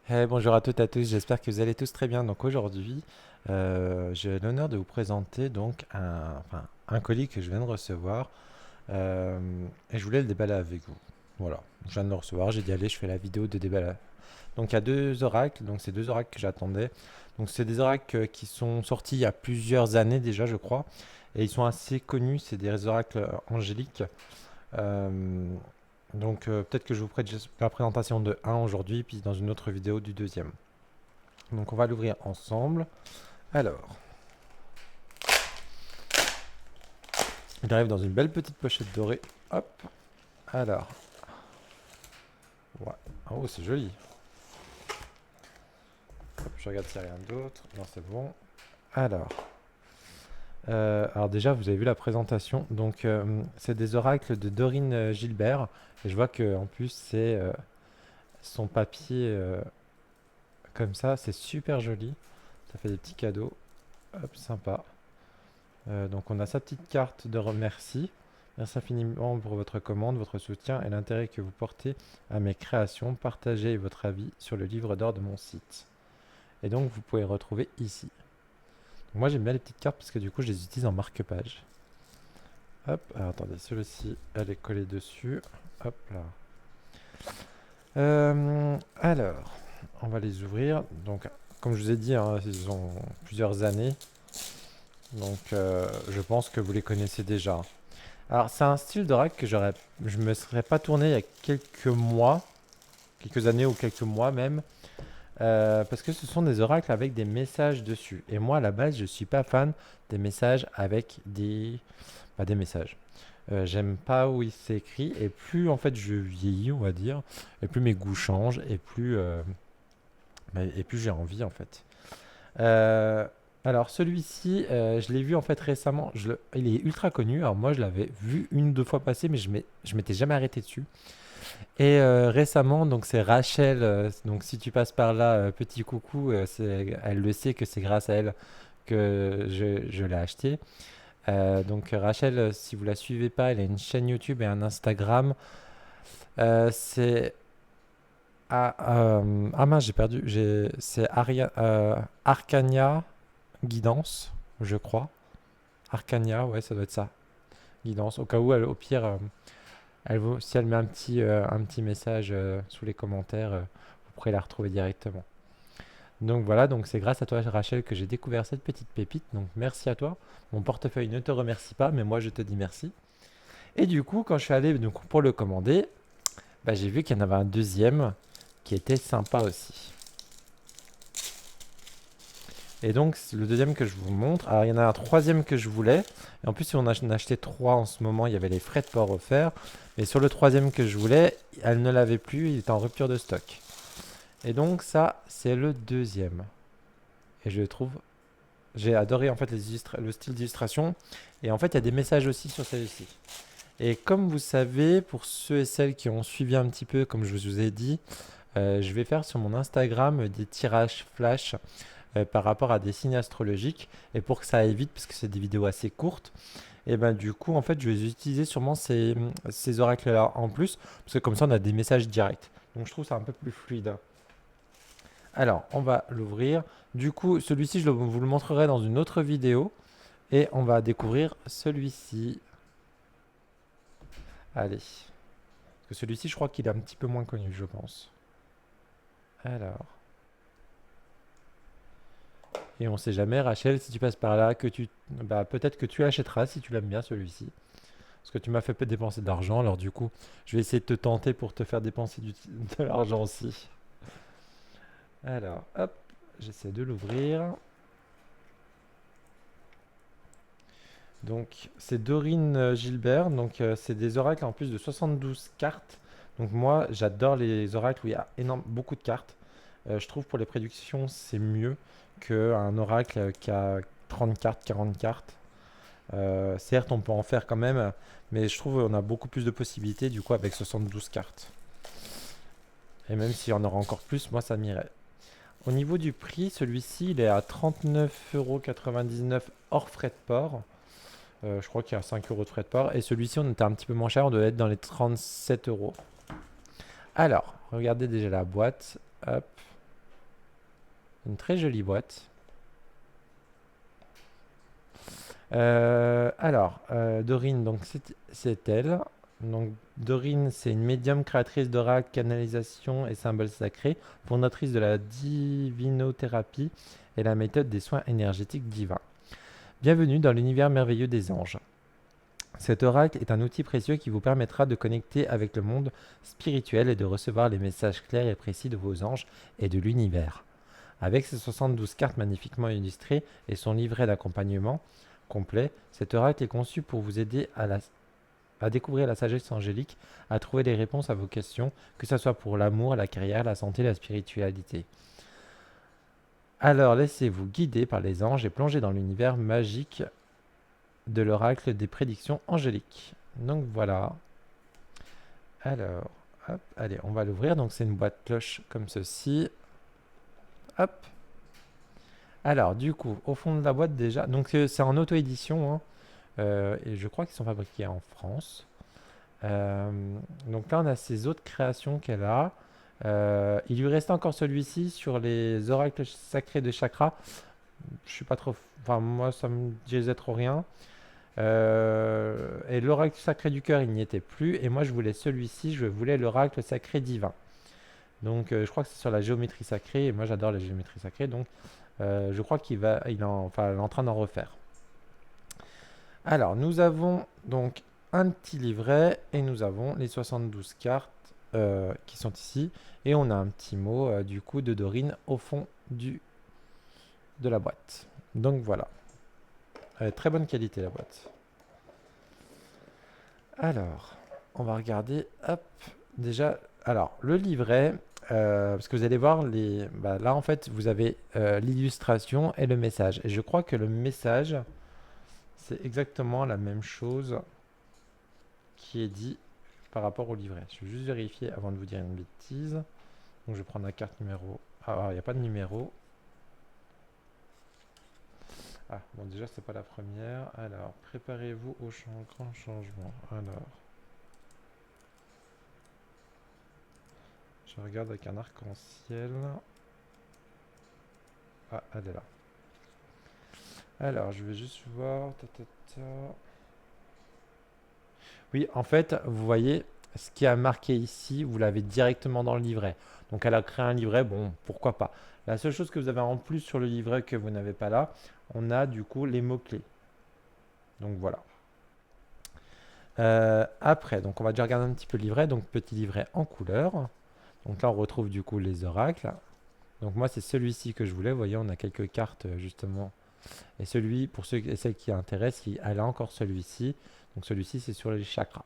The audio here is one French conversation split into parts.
Bonjour à toutes et à tous, j'espère que vous allez tous très bien. Donc aujourd'hui, j'ai l'honneur de vous présenter donc un colis que je viens de recevoir euh, et je voulais le déballer avec vous. Voilà, je viens de le recevoir, j'ai dit allez, je fais la vidéo de déballage. Donc il y a deux oracles, donc c'est deux oracles que j'attendais. Donc c'est des oracles qui sont sortis il y a plusieurs années déjà, je crois, et ils sont assez connus, c'est des oracles angéliques. Euh, peut-être que je vous ferai la présentation de un aujourd'hui, puis dans une autre vidéo du deuxième. Donc on va l'ouvrir ensemble. Alors, il arrive dans une belle petite pochette dorée. Hop. Alors, ouais. Oh, c'est joli. Hop, je regarde s'il n'y a rien d'autre. Non, c'est bon. Alors, alors déjà, vous avez vu la présentation. Donc, c'est des oracles de Dorine Gilbert. Et je vois que en plus, c'est son papier comme ça. C'est super joli. Ça fait des petits cadeaux. Hop, sympa. Donc on a sa petite carte de remercie. Merci infiniment pour votre commande, votre soutien et l'intérêt que vous portez à mes créations. Partagez votre avis sur le livre d'or de mon site. Et donc vous pouvez retrouver ici. Donc moi j'aime bien les petites cartes parce que du coup je les utilise en marque-page. Hop, alors attendez, celui-ci elle est collée dessus. Hop là. Alors, on va les ouvrir. Donc comme je vous ai dit, hein, ils ont plusieurs années. Donc je pense que vous les connaissez déjà. Alors, c'est un style d'oracle que je me serais pas tourné il y a quelques mois, quelques années ou quelques mois même, parce que ce sont des oracles avec des messages dessus. Et moi, à la base, je suis pas fan des messages avec des messages. J'aime pas où il s'écrit, et plus en fait je vieillis, on va dire, et plus mes goûts changent, et plus j'ai envie en fait. Euh, alors celui-ci, je l'ai vu en fait récemment. Il est ultra connu. Alors moi, je l'avais vu une ou deux fois passer, mais je m'étais jamais arrêté dessus. Et récemment, donc c'est Rachel. Donc si tu passes par là, petit coucou. Elle le sait que c'est grâce à elle que je l'ai acheté. Donc Rachel, si vous la suivez pas, elle a une chaîne YouTube et un Instagram. C'est mince, j'ai perdu. C'est Arcania Guidance, je crois. Arcania, ouais, ça doit être ça. Guidance. Au cas où, au pire, si elle met un petit message sous les commentaires, vous pourrez la retrouver directement. Donc voilà, donc c'est grâce à toi, Rachel, que j'ai découvert cette petite pépite. Donc merci à toi. Mon portefeuille ne te remercie pas, mais moi je te dis merci. Et du coup, quand je suis allé donc, pour le commander, bah, j'ai vu qu'il y en avait un deuxième qui était sympa aussi. Et donc, c'est le deuxième que je vous montre. Alors, il y en a un troisième que je voulais. Et en plus, si on en a acheté trois en ce moment, il y avait les frais de port offerts. Mais sur le troisième que je voulais, elle ne l'avait plus. Il était en rupture de stock. Et donc, ça, c'est le deuxième. Et je le trouve. J'ai adoré en fait le style d'illustration. Et en fait, il y a des messages aussi sur celui-ci. Et comme vous savez, pour ceux et celles qui ont suivi un petit peu, comme je vous ai dit, je vais faire sur mon Instagram des tirages flash par rapport à des signes astrologiques. Et pour que ça aille vite, parce que c'est des vidéos assez courtes, et ben du coup, en fait, je vais utiliser sûrement ces oracles-là en plus, parce que comme ça, on a des messages directs. Donc je trouve ça un peu plus fluide. Alors, on va l'ouvrir. Du coup, celui-ci, vous le montrerai dans une autre vidéo. Et on va découvrir celui-ci. Allez. Parce que celui-ci, je crois qu'il est un petit peu moins connu, je pense. Alors. Et on sait jamais, Rachel, si tu passes par là, bah, peut-être que tu l'achèteras si tu l'aimes bien celui-ci. Parce que tu m'as fait dépenser de l'argent, alors du coup, je vais essayer de te tenter pour te faire dépenser de l'argent aussi. Alors, hop, j'essaie de l'ouvrir. Donc, c'est Dorine Gilbert. Donc, c'est des oracles en plus de 72 cartes. Donc, moi, j'adore les oracles où il y a beaucoup de cartes. Je trouve pour les prédictions, c'est mieux qu'un oracle qui a 30 cartes, 40 cartes. Certes, on peut en faire quand même, mais je trouve qu'on a beaucoup plus de possibilités du coup avec 72 cartes. Et même s'il y en aura encore plus, moi ça m'irait. Au niveau du prix, celui-ci il est à 39,99 € hors frais de port. Je crois qu'il y a 5 € de frais de port. Et celui-ci, on était un petit peu moins cher, on devait être dans les 37 euros. Alors, regardez déjà la boîte. Hop. Une très jolie boîte. Dorine, donc c'est elle. Donc Dorine, c'est une médium créatrice d'oracles, canalisation et symboles sacrés, fondatrice de la divinothérapie et la méthode des soins énergétiques divins. Bienvenue dans l'univers merveilleux des anges. Cet oracle est un outil précieux qui vous permettra de connecter avec le monde spirituel et de recevoir les messages clairs et précis de vos anges et de l'univers. Avec ses 72 cartes magnifiquement illustrées et son livret d'accompagnement complet, cet oracle est conçu pour vous aider à découvrir la sagesse angélique, à trouver les réponses à vos questions, que ce soit pour l'amour, la carrière, la santé, la spiritualité. Alors laissez-vous guider par les anges et plongez dans l'univers magique de l'oracle des prédictions angéliques. Donc voilà. Alors, hop, allez, on va l'ouvrir. Donc c'est une boîte cloche comme ceci. Hop. Alors, du coup, au fond de la boîte déjà, donc c'est en auto-édition, hein, et je crois qu'ils sont fabriqués en France. Euh, donc là, on a ces autres créations qu'elle a. Il lui reste encore celui-ci sur les oracles sacrés de chakra. Je suis pas trop, enfin moi, ça me disait trop rien. Et l'oracle sacré du cœur, il n'y était plus. Et moi, je voulais celui-ci, je voulais l'oracle sacré divin. Donc, je crois que c'est sur la géométrie sacrée. Et moi, j'adore la géométrie sacrée. Donc, je crois il est en train d'en refaire. Alors, nous avons donc un petit livret et nous avons les 72 cartes qui sont ici. Et on a un petit mot du coup de Dorine au fond de la boîte. Donc voilà. Très bonne qualité la boîte. Alors, on va regarder. Hop, déjà. Alors, le livret. Parce que vous allez voir, là en fait, vous avez l'illustration et le message. Et je crois que le message, c'est exactement la même chose qui est dit par rapport au livret. Je vais juste vérifier avant de vous dire une bêtise. Donc je vais prendre la carte numéro. Ah, il n'y a pas de numéro. Ah, bon déjà c'est pas la première. Alors, préparez-vous au grand changement. Alors, je regarde avec un arc-en-ciel. Ah, elle est là. Alors, je vais juste voir. Oui, en fait, vous voyez, ce qui a marqué ici, vous l'avez directement dans le livret. Donc elle a créé un livret, bon, pourquoi pas. La seule chose que vous avez en plus sur le livret que vous n'avez pas là, on a du coup les mots-clés. Donc voilà. Après, donc on va déjà regarder un petit peu le livret. Donc petit livret en couleur. Donc là, on retrouve du coup les oracles. Donc moi, c'est celui-ci que je voulais. Vous voyez, on a quelques cartes justement. Et celui, pour ceux et celles qui intéressent, elle a encore celui-ci. Donc celui-ci, c'est sur les chakras.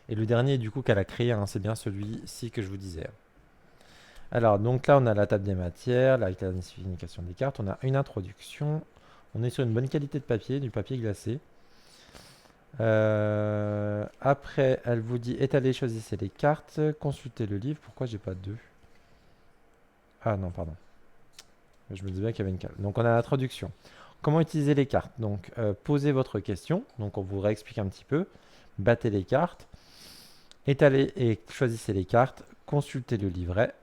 Et le dernier, du coup, qu'elle a créé, hein, c'est bien celui-ci que je vous disais. Alors, donc là, on a la table des matières, la classification des cartes, on a une introduction. On est sur une bonne qualité de papier, du papier glacé. Après, elle vous dit étalez, choisissez les cartes, consultez le livre. Pourquoi j'ai pas deux? Ah non, pardon. Je me disais bien qu'il y avait une carte. Donc, on a l'introduction. Comment utiliser les cartes? Donc, posez votre question. Donc, on vous réexplique un petit peu. Battez les cartes. Étalez et choisissez les cartes. Consultez le livret.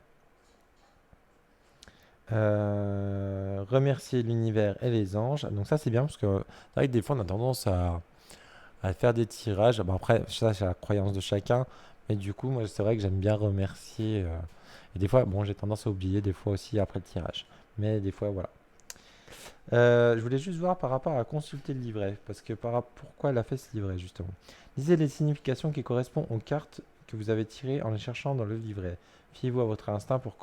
Remercier l'univers et les anges. Donc ça c'est bien parce que c'est vrai que des fois on a tendance à faire des tirages. Bon, après ça c'est la croyance de chacun. Mais du coup moi c'est vrai que j'aime bien remercier. Et des fois bon j'ai tendance à oublier des fois aussi après le tirage. Mais des fois voilà. Je voulais juste voir par rapport à consulter le livret. Parce que pourquoi elle a fait ce livret justement. Lisez les significations qui correspondent aux cartes que vous avez tirées en les cherchant dans le livret. Fiez-vous à votre instinct pour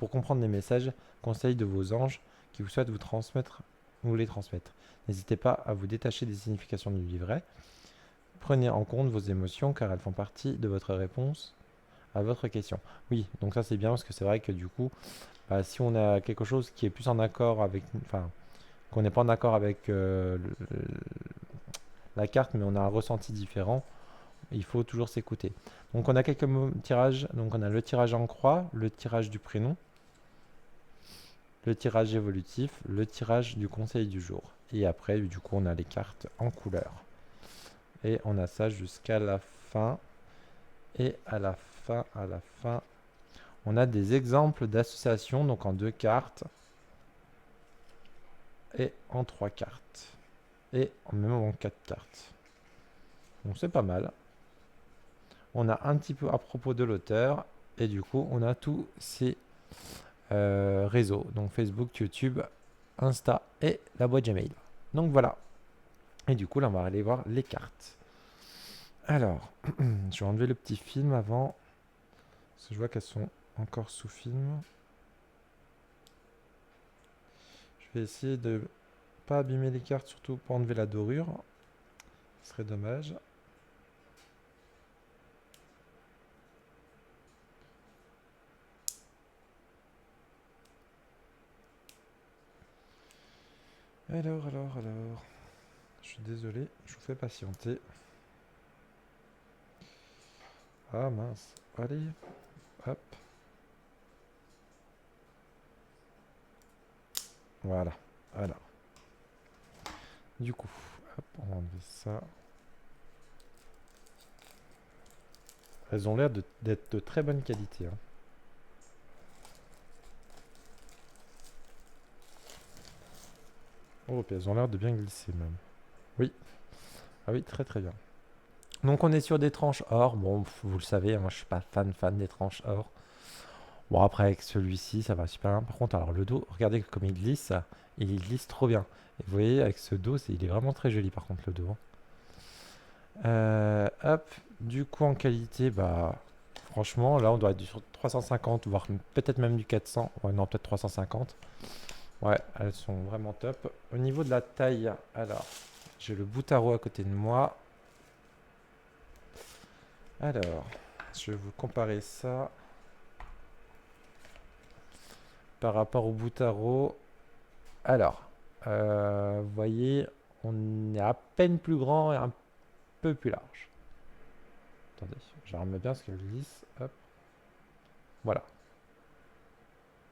comprendre les messages, conseils de vos anges qui vous souhaitent vous les transmettre. N'hésitez pas à vous détacher des significations du livret. Prenez en compte vos émotions car elles font partie de votre réponse à votre question. Oui, donc ça c'est bien parce que c'est vrai que du coup, si on a quelque chose qui est plus en accord avec, enfin, qu'on n'est pas en accord avec la carte, mais on a un ressenti différent, il faut toujours s'écouter. Donc on a quelques tirages. Donc on a le tirage en croix, le tirage du prénom, le tirage évolutif, le tirage du conseil du jour. Et après, du coup, on a les cartes en couleur. Et on a ça jusqu'à la fin. Et à la fin, on a des exemples d'associations, donc en 2 cartes et en 3 cartes. Et même en 4 cartes. Donc c'est pas mal. On a un petit peu à propos de l'auteur. Et du coup, on a tous ces réseaux. Donc Facebook, YouTube, Insta et la boîte Gmail. Donc voilà. Et du coup, là, on va aller voir les cartes. Alors, je vais enlever le petit film avant. Parce que je vois qu'elles sont encore sous film. Je vais essayer de pas abîmer les cartes, surtout pour enlever la dorure. Ce serait dommage. Alors. Je suis désolé, je vous fais patienter. Ah mince. Allez, hop. Voilà. Alors, du coup, hop, on va enlever ça. Elles ont l'air d'être de très bonne qualité, hein. Oh, puis elles ont l'air de bien glisser même. Oui. Ah oui, très très bien. Donc on est sur des tranches or. Bon, vous le savez, moi je suis pas fan des tranches or. Bon, après avec celui-ci, ça va super bien. Par contre, alors le dos, regardez comme il glisse trop bien. Et vous voyez, avec ce dos, il est vraiment très joli par contre le dos, hein. Hop, du coup en qualité, bah franchement, là on doit être sur 350, voire peut-être même du 400. Ouais, non, peut-être 350. Ouais, elles sont vraiment top. Au niveau de la taille, alors, j'ai le Boutaro à côté de moi. Alors, je vais vous comparer ça par rapport au Boutaro. Alors, vous voyez, on est à peine plus grand et un peu plus large. Attendez, je la remets bien parce qu'elle glisse. Hop, voilà.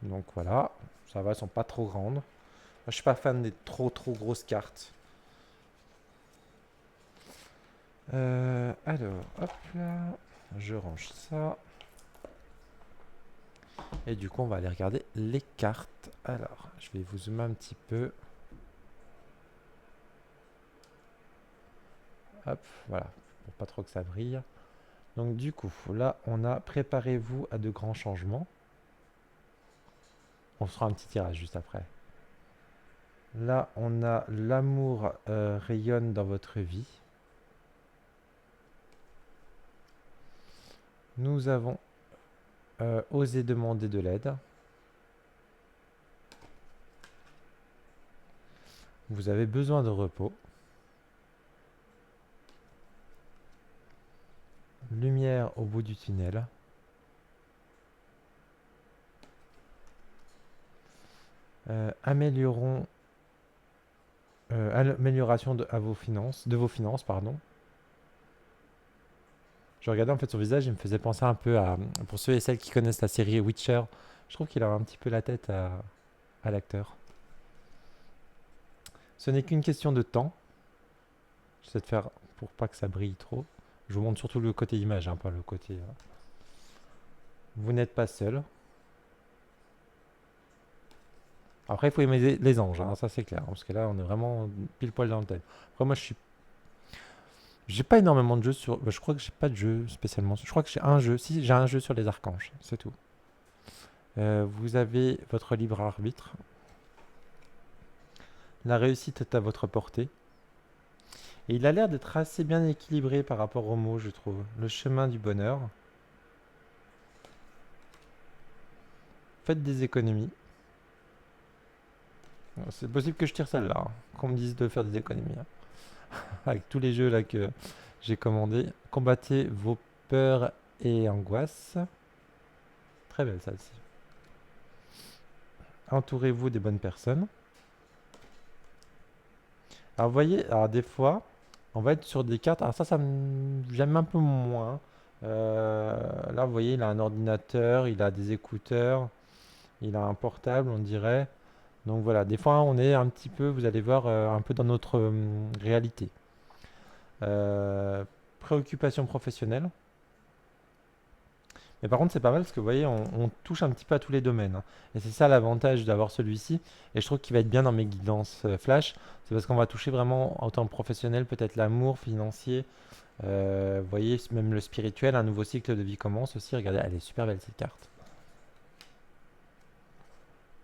Donc voilà, ça va, elles sont pas trop grandes. Moi, je suis pas fan des trop grosses cartes. Alors, hop là, je range ça. Et du coup, on va aller regarder les cartes. Alors, je vais vous zoomer un petit peu. Hop, voilà, pour pas trop que ça brille. Donc du coup, là, on a préparez-vous à de grands changements. On fera un petit tirage juste après. Là, on a l'amour rayonne dans votre vie. Nous avons osé demander de l'aide. Vous avez besoin de repos. Lumière au bout du tunnel. Amélioration à vos finances, de vos finances, pardon. Je regardais en fait son visage, il me faisait penser un peu à, pour ceux et celles qui connaissent la série Witcher, je trouve qu'il a un petit peu la tête à l'acteur. Ce n'est qu'une question de temps. J'essaie de faire pour pas que ça brille trop. Je vous montre surtout le côté image, hein, pas le côté. Vous n'êtes pas seul. Après, il faut aimer les anges, hein, ça c'est clair, hein, parce que là, on est vraiment pile poil dans le thème. Après, moi, j'ai pas énormément de jeux sur. Bah, je crois que j'ai pas de jeu spécialement. Je crois que j'ai un jeu. Si, j'ai un jeu sur les archanges, c'est tout. Vous avez votre libre arbitre. La réussite est à votre portée. Et il a l'air d'être assez bien équilibré par rapport aux mots, je trouve. Le chemin du bonheur. Faites des économies. C'est possible que je tire celle-là, hein, qu'on me dise de faire des économies, hein. Avec tous les jeux là que j'ai commandés. Combattez vos peurs et angoisses. Très belle celle-ci. Entourez-vous des bonnes personnes. Alors vous voyez, alors des fois, on va être sur des cartes. Alors ça j'aime un peu moins. Là, vous voyez, il a un ordinateur, il a des écouteurs, il a un portable, on dirait. Donc voilà, des fois, on est un petit peu, vous allez voir, un peu dans notre réalité. Euh, Préoccupation professionnelle. Mais par contre, c'est pas mal parce que vous voyez, on touche un petit peu à tous les domaines, hein. Et c'est ça l'avantage d'avoir celui-ci. Et je trouve qu'il va être bien dans mes guidances flash. C'est parce qu'on va toucher vraiment, autant le professionnel, peut-être l'amour, financier. Vous voyez, même le spirituel, un nouveau cycle de vie commence aussi. Regardez, elle est super belle cette carte.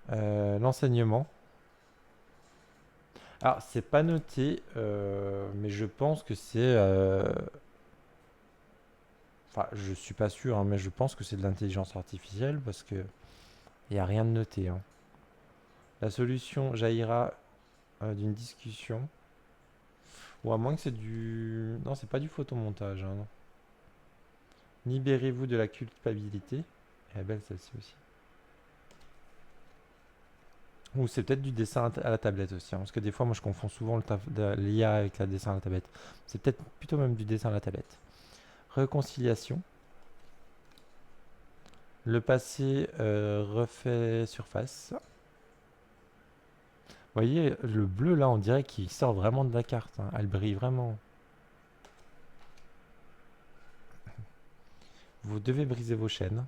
L'enseignement. Alors, c'est pas noté, mais je pense que c'est. Enfin, je suis pas sûr, hein, mais je pense que c'est de l'intelligence artificielle parce que il n'y a rien de noté, hein. La solution jaillira d'une discussion. Ou à moins que c'est du. Non, c'est pas du photomontage, hein, non. Libérez-vous de la culpabilité. Elle est belle celle-ci aussi. Ou c'est peut-être du dessin à la tablette aussi, hein, parce que des fois, moi, je confonds souvent l'IA avec le dessin à la tablette. C'est peut-être plutôt même du dessin à la tablette. Réconciliation. Le passé refait surface. Vous voyez, le bleu là, on dirait qu'il sort vraiment de la carte, hein. Elle brille vraiment. Vous devez briser vos chaînes.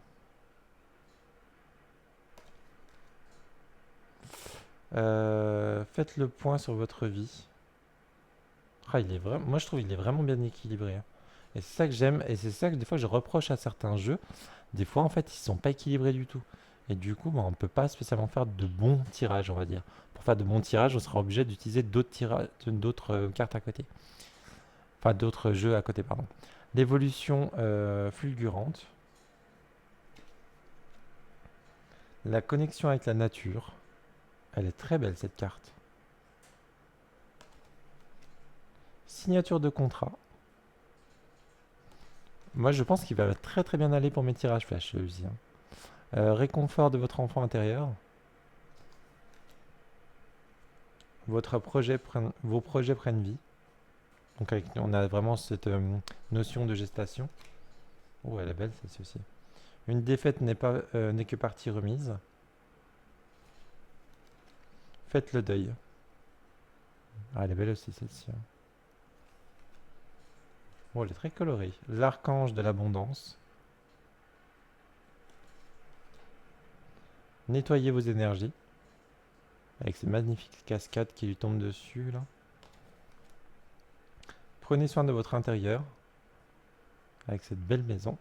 Faites le point sur votre vie. Ah, il est vraiment, moi je trouve qu'il est vraiment bien équilibré, hein. Et c'est ça que j'aime, et c'est ça que des fois je reproche à certains jeux. Des fois en fait ils sont pas équilibrés du tout. Et du coup, bah, on peut pas spécialement faire de bons tirages, on va dire. Pour faire de bons tirages, on sera obligé d'utiliser d'autres cartes à côté. Enfin d'autres jeux à côté, pardon. L'évolution fulgurante. La connexion avec la nature. Elle est très belle cette carte. Signature de contrat. Moi je pense qu'il va très très bien aller pour mes tirages flash celui-ci, hein. Réconfort de votre enfant intérieur. Vos projets prennent vie. Donc on a vraiment cette notion de gestation. Oh, elle est belle celle-ci aussi. Une défaite n'est que partie remise. Faites le deuil. Ah, elle est belle aussi celle-ci, hein. Oh, elle est très colorée. L'archange de l'abondance. Nettoyez vos énergies. Avec ces magnifiques cascades qui lui tombent dessus là. Prenez soin de votre intérieur. Avec cette belle maison.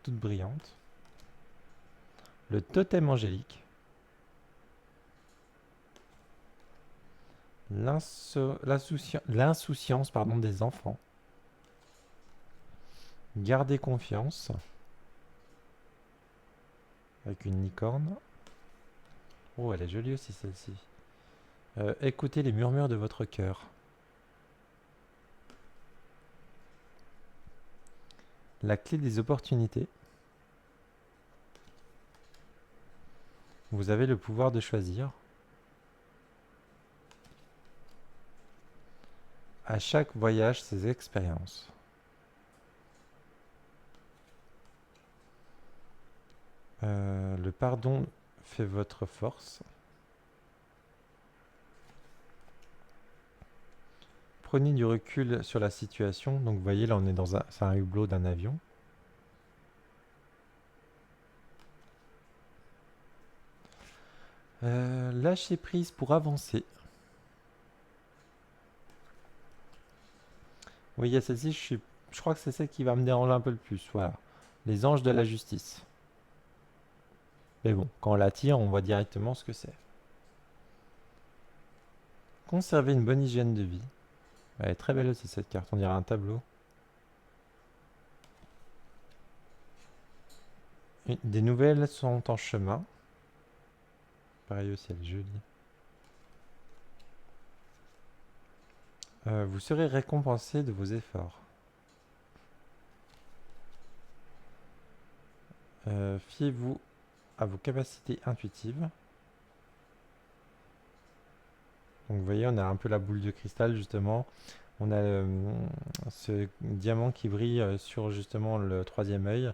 Toute brillante. Le totem angélique. L'insouciance pardon, des enfants. Gardez confiance. Avec une licorne. Oh, elle est jolie aussi celle-ci. Écoutez les murmures de votre cœur. La clé des opportunités. Vous avez le pouvoir de choisir. À chaque voyage, ses expériences. Le pardon fait votre force. Prenez du recul sur la situation. Donc vous voyez là on est dans c'est un hublot d'un avion. Lâchez prise pour avancer. Oui, il y a celle-ci, je crois que c'est celle qui va me déranger un peu le plus. Voilà. Les anges de la justice. Mais bon, quand on la tire, on voit directement ce que c'est. Conservez une bonne hygiène de vie. Elle est très belle aussi cette carte, on dirait un tableau. Des nouvelles sont en chemin. Pareil aussi, elle est jolie. Vous serez récompensé de vos efforts. Fiez-vous à vos capacités intuitives. Donc vous voyez, on a un peu la boule de cristal justement. On a ce diamant qui brille sur justement le troisième œil,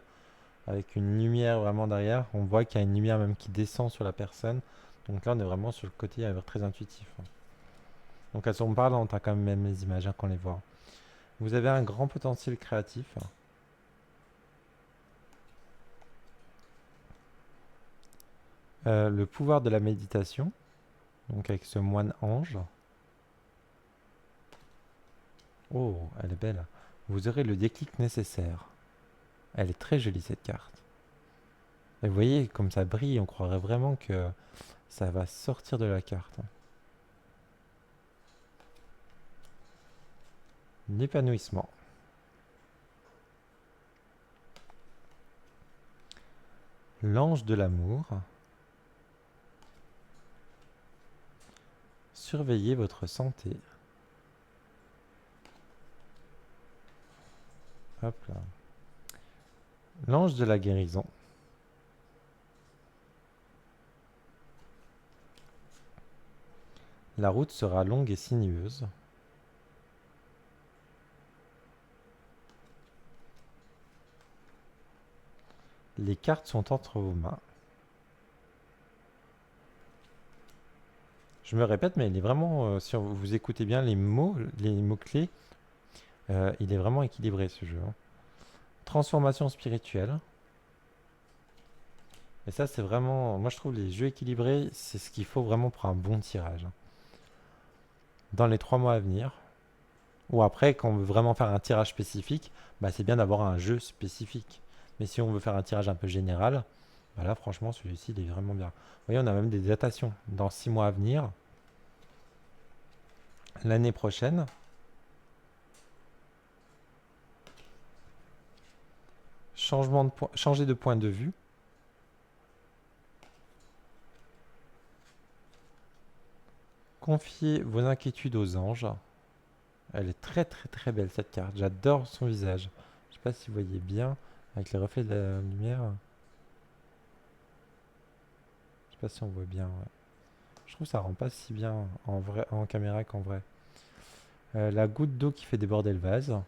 avec une lumière vraiment derrière. On voit qu'il y a une lumière même qui descend sur la personne. Donc là, on est vraiment sur le côté très intuitif, hein. Donc elles sont parlantes, hein, quand même les images, hein, quand on les voit. Vous avez un grand potentiel créatif. Le pouvoir de la méditation, donc avec ce moine ange. Oh, elle est belle. Vous aurez le déclic nécessaire. Elle est très jolie cette carte. Et vous voyez, comme ça brille, on croirait vraiment que ça va sortir de la carte. L'épanouissement. L'ange de l'amour. Surveillez votre santé. Hop là. L'ange de la guérison. La route sera longue et sinueuse. Les cartes sont entre vos mains. Je me répète, mais il est vraiment, si vous écoutez bien les mots-clés, il est vraiment équilibré ce jeu, hein. Transformation spirituelle. Et ça, c'est vraiment, moi je trouve les jeux équilibrés, c'est ce qu'il faut vraiment pour un bon tirage, hein. Dans les 3 mois à venir, ou après, quand on veut vraiment faire un tirage spécifique, bah, c'est bien d'avoir un jeu spécifique. Mais si on veut faire un tirage un peu général, bah là, franchement, celui-ci, il est vraiment bien. Vous voyez, on a même des datations. Dans 6 mois à venir, l'année prochaine, changer de point de vue. Confiez vos inquiétudes aux anges. Elle est très très très belle cette carte. J'adore son visage. Je sais pas si vous voyez bien avec les reflets de la lumière. Je sais pas si on voit bien. Ouais. Je trouve que ça rend pas si bien en vrai, en caméra qu'en vrai. La goutte d'eau qui fait déborder le vase.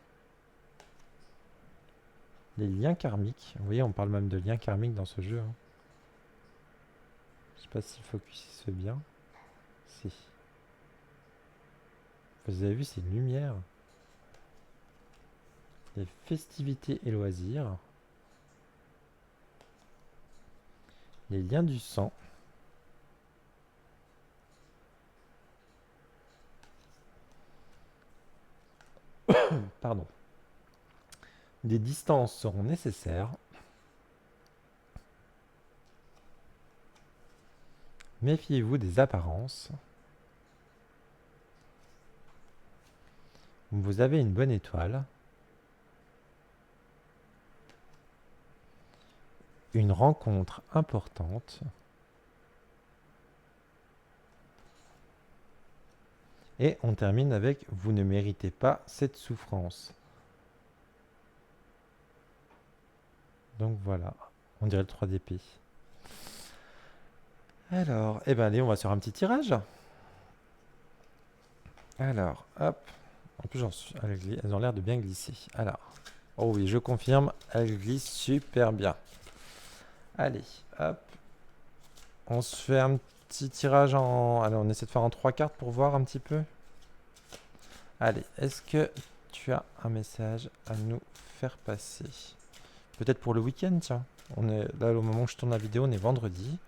Les liens karmiques. Vous voyez, on parle même de liens karmiques dans ce jeu, hein. Je sais pas si le focus se fait bien. Si. Vous avez vu, c'est une lumière. Les festivités et loisirs. Les liens du sang. Pardon. Des distances seront nécessaires. Méfiez-vous des apparences. Vous avez une bonne étoile. Une rencontre importante. Et on termine avec « Vous ne méritez pas cette souffrance ». Donc voilà, on dirait le 3 d'épée. Alors, eh ben allez, on va sur un petit tirage. Alors, hop. En plus, elles ont l'air de bien glisser. Alors, oh oui, je confirme, elles glissent super bien. Allez, hop. On se fait un petit tirage en... Allez, on essaie de faire en 3 cartes pour voir un petit peu. Allez, est-ce que tu as un message à nous faire passer? Peut-être pour le week-end, tiens. On est là, au moment où je tourne la vidéo, on est vendredi.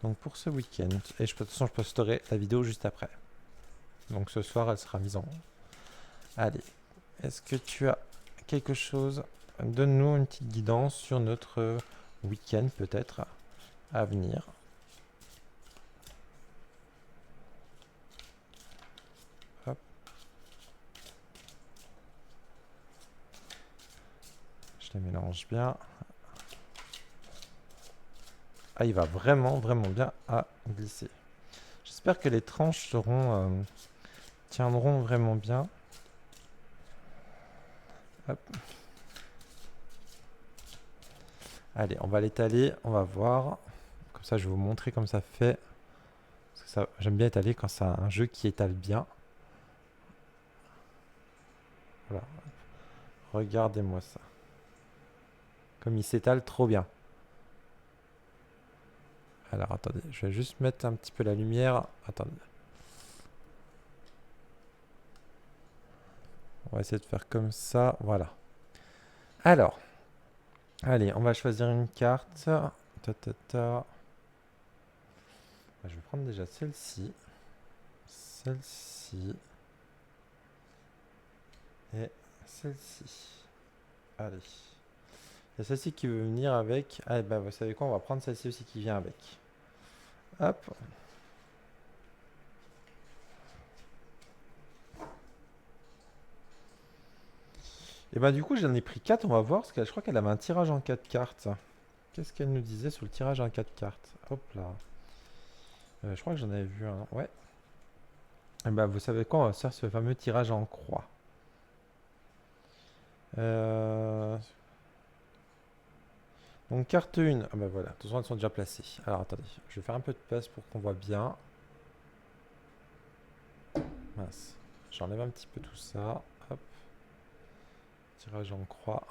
Donc pour ce week-end. Et de toute façon, je posterai la vidéo juste après. Donc ce soir, elle sera mise en... Allez, est-ce que tu as quelque chose? Donne-nous une petite guidance sur notre week-end, peut-être, à venir. Hop. Je les mélange bien. Ah, il va vraiment, vraiment bien à glisser. J'espère que les tranches tiendront vraiment bien. Hop. Allez, on va l'étaler, on va voir. Comme ça, je vais vous montrer comme ça fait. Parce que j'aime bien étaler quand c'est un jeu qui étale bien. Voilà. Regardez-moi ça. Comme il s'étale trop bien. Alors, attendez, je vais juste mettre un petit peu la lumière. Attendez. On va essayer de faire comme ça. Voilà. Alors, allez, on va choisir une carte. Ta, ta, ta. Je vais prendre déjà celle-ci. Celle-ci. Et celle-ci. Allez. Il y a celle-ci qui veut venir avec. Ah, bah, vous savez quoi, on va prendre celle-ci aussi qui vient avec. Hop. Et ben du coup, j'en ai pris 4, on va voir, parce que je crois qu'elle avait un tirage en 4 cartes. Qu'est-ce qu'elle nous disait sur le tirage en 4 cartes? Hop là. Je crois que j'en avais vu un. Ouais. Et ben vous savez quoi, on va faire ce fameux tirage en croix. Euh, Donc carte 1. Ah bah voilà, de toute façon elles sont déjà placées. Alors attendez, je vais faire un peu de place pour qu'on voit bien. Mince. J'enlève un petit peu tout ça. Hop. Tirage en croix.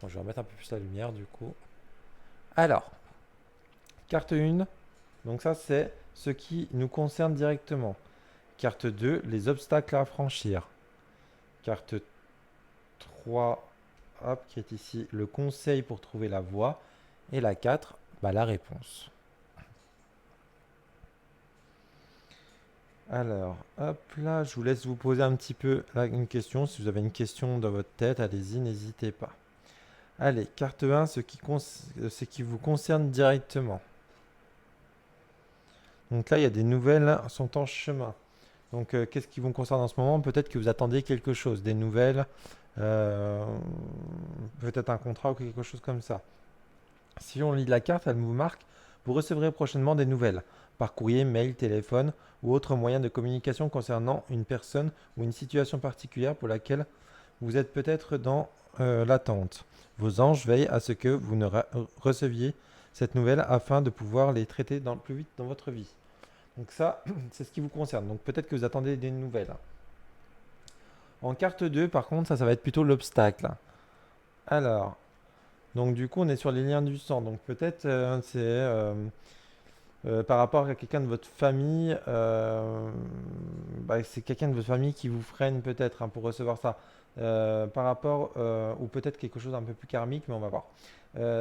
Bon, je vais remettre un peu plus la lumière du coup. Alors, carte 1. Donc ça c'est ce qui nous concerne directement. Carte 2, les obstacles à franchir. Carte 3, hop, qui est ici, le conseil pour trouver la voie. Et la 4, bah, la réponse. Alors, hop là, je vous laisse vous poser un petit peu là, une question. Si vous avez une question dans votre tête, allez-y, n'hésitez pas. Allez, carte 1, ce qui vous concerne directement. Donc là, il y a des nouvelles sont en chemin. Donc, qu'est-ce qui vous concerne en ce moment? Peut-être que vous attendez quelque chose, des nouvelles, euh, peut-être un contrat ou quelque chose comme ça. Si on lit la carte, elle vous marque, vous recevrez prochainement des nouvelles, par courrier, mail, téléphone ou autre moyen de communication concernant une personne ou une situation particulière pour laquelle vous êtes peut-être dans l'attente. Vos anges veillent à ce que vous ne receviez cette nouvelle afin de pouvoir les traiter dans le plus vite dans votre vie. Donc ça, c'est ce qui vous concerne. Donc peut-être que vous attendez des nouvelles. En carte 2, par contre, ça va être plutôt l'obstacle. Alors, donc du coup, on est sur les liens du sang. Donc peut-être c'est par rapport à quelqu'un de votre famille, bah, c'est quelqu'un de votre famille qui vous freine peut-être hein, pour recevoir ça. Par rapport, ou peut-être quelque chose un peu plus karmique, mais on va voir.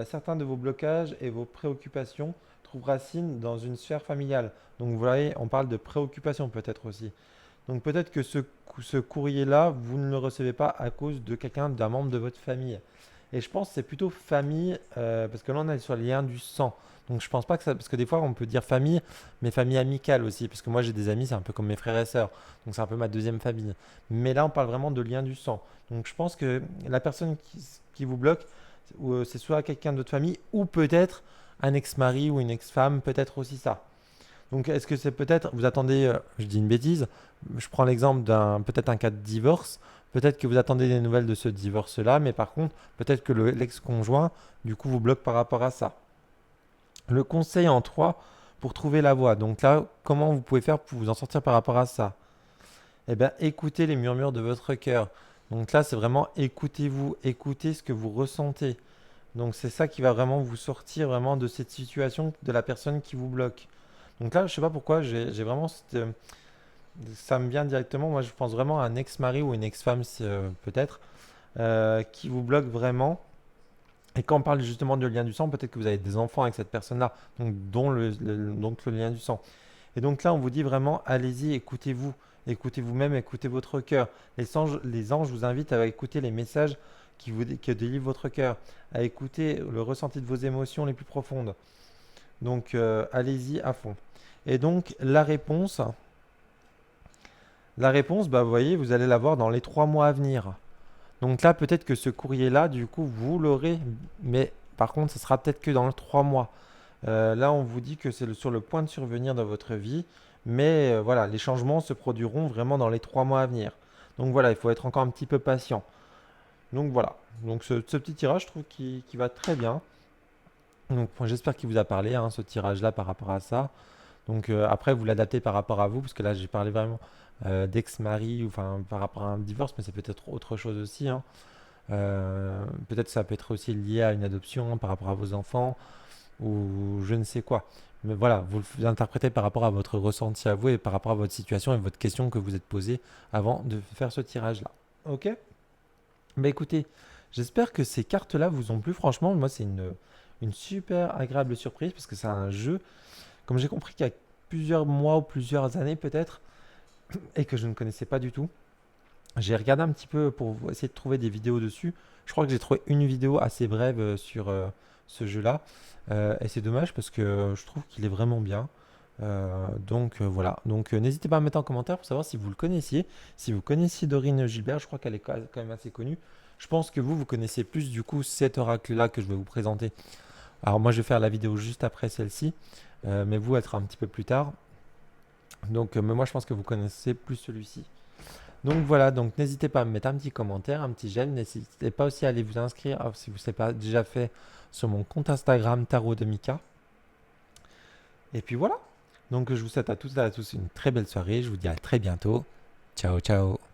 Certains de vos blocages et vos préoccupations trouvent racine dans une sphère familiale. Donc vous voyez, on parle de préoccupation peut-être aussi. Donc peut-être que ce courrier-là, vous ne le recevez pas à cause de quelqu'un, d'un membre de votre famille. Et je pense que c'est plutôt famille, parce que là on est sur le lien du sang. Donc je pense pas que ça, parce que des fois on peut dire famille, mais famille amicale aussi, parce que moi j'ai des amis, c'est un peu comme mes frères et sœurs, donc c'est un peu ma deuxième famille. Mais là on parle vraiment de lien du sang. Donc je pense que la personne qui vous bloque, c'est soit quelqu'un de votre famille, ou peut-être un ex-mari ou une ex-femme, peut-être aussi ça. Donc, est-ce que c'est peut-être, vous attendez, je dis une bêtise, je prends l'exemple d'un, peut-être un cas de divorce, peut-être que vous attendez des nouvelles de ce divorce-là, mais par contre, peut-être que l'ex-conjoint, du coup, vous bloque par rapport à ça. Le conseil en 3 pour trouver la voie. Donc là, comment vous pouvez faire pour vous en sortir par rapport à ça? Eh bien, écoutez les murmures de votre cœur. Donc là, c'est vraiment écoutez-vous, écoutez ce que vous ressentez. Donc c'est ça qui va vraiment vous sortir vraiment de cette situation de la personne qui vous bloque. Donc là, je sais pas pourquoi, j'ai vraiment ça me vient directement. Moi, je pense vraiment à un ex-mari ou une ex-femme, peut-être, qui vous bloque vraiment. Et quand on parle justement de lien du sang, peut-être que vous avez des enfants avec cette personne-là, donc dont donc le lien du sang. Et donc là, on vous dit vraiment, allez-y, écoutez-vous, écoutez vous-même, écoutez votre cœur. Les anges vous invitent à écouter les messages qui délivrent votre cœur, à écouter le ressenti de vos émotions les plus profondes. Donc, allez-y à fond. Et donc, la réponse, bah, vous voyez, vous allez l'avoir dans les 3 mois à venir. Donc là, peut-être que ce courrier-là, du coup, vous l'aurez, mais par contre, ce sera peut-être que dans les 3 mois. Là, on vous dit que c'est sur le point de survenir dans votre vie, mais voilà, les changements se produiront vraiment dans les 3 mois à venir. Donc voilà, il faut être encore un petit peu patient. Donc voilà, donc ce petit tirage, je trouve qui va très bien. Donc moi, j'espère qu'il vous a parlé, hein, ce tirage-là par rapport à ça. Donc après, vous l'adaptez par rapport à vous, parce que là, j'ai parlé vraiment d'ex-mari, ou enfin par rapport à un divorce, mais c'est peut-être autre chose aussi, hein. Peut-être ça peut être aussi lié à une adoption hein, par rapport à vos enfants, ou je ne sais quoi. Mais voilà, vous l'interprétez par rapport à votre ressenti à vous et par rapport à votre situation et votre question que vous êtes posée avant de faire ce tirage-là. Ok? Bah écoutez, j'espère que ces cartes-là vous ont plu. Franchement, moi, c'est une super agréable surprise parce que c'est un jeu Comme j'ai compris qu'il y a plusieurs mois ou plusieurs années peut-être, et que je ne connaissais pas du tout, j'ai regardé un petit peu pour essayer de trouver des vidéos dessus. Je crois que j'ai trouvé une vidéo assez brève sur ce jeu-là. Et c'est dommage parce que je trouve qu'il est vraiment bien. Voilà. Donc n'hésitez pas à mettre en commentaire pour savoir si vous le connaissiez. Si vous connaissiez Dorine Gilbert, je crois qu'elle est quand même assez connue. Je pense que vous connaissez plus du coup cet oracle-là que je vais vous présenter. Alors moi je vais faire la vidéo juste après celle-ci. Mais vous, elle sera un petit peu plus tard. Donc mais moi je pense que vous connaissez plus celui-ci. Donc voilà, donc n'hésitez pas à me mettre un petit commentaire, un petit j'aime. N'hésitez pas aussi à aller vous inscrire si vous ne l'avez pas déjà fait sur mon compte Instagram Tarot de Mika. Et puis voilà. Donc je vous souhaite à toutes et à tous une très belle soirée. Je vous dis à très bientôt. Ciao, ciao.